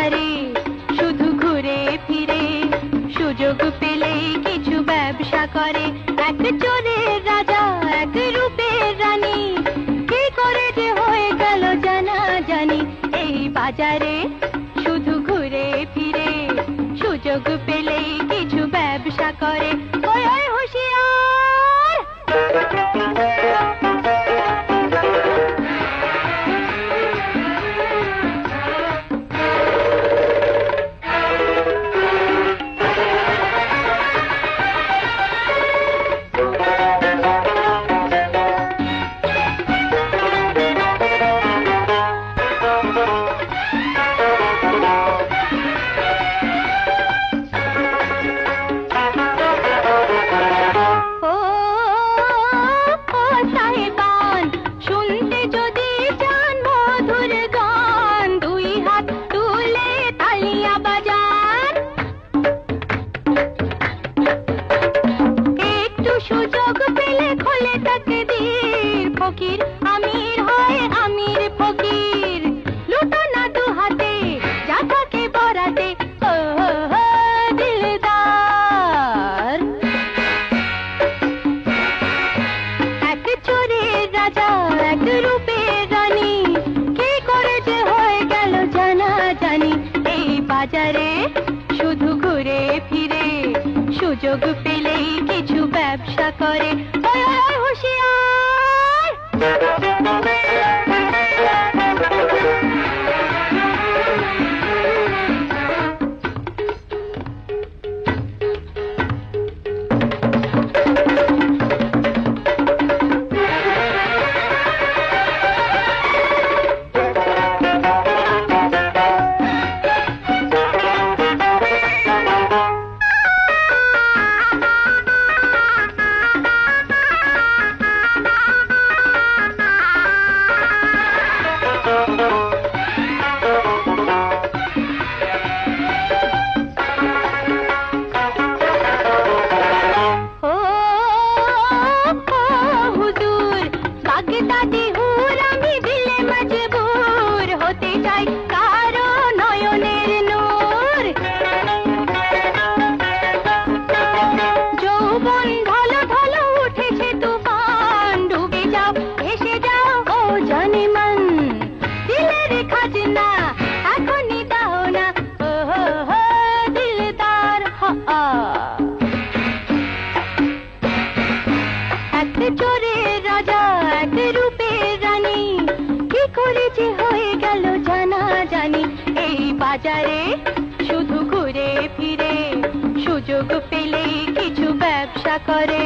বাজারে শুধু ঘুরে ফিরে, সুযোগ পেলেই কিছু ব্যবসা করে। এক চোরের রাজা এক রূপের রানী, কি করে যে হয়ে গেল জানা জানি। এই বাজারে শুধু ঘুরে ফিরে, সুযোগ পেলেই কিছু ব্যবসা করে। ওই ওই হুঁশিয়ার! ফকির আমির হয় আমির ফকির, লুটো না দু হাতে যা থাকে বরাতে। ও দিলদার! এক চোরের রাজা এক রূপের রানী, কি করে যে হয়ে গেল জানা জানি। এই বাজারে শুধু ঘুরে ফিরে, সুযোগ পেলেই কিছু ব্যবসা করে। ওই ওই হুঁশিয়ার! চোরের রাজা এক রূপের রানী, কি করে যে হয়ে গেল জানা জানি। এই বাজারে শুধু ঘুরে ফিরে, সুযোগ পেলেই কিছু ব্যবসা করে।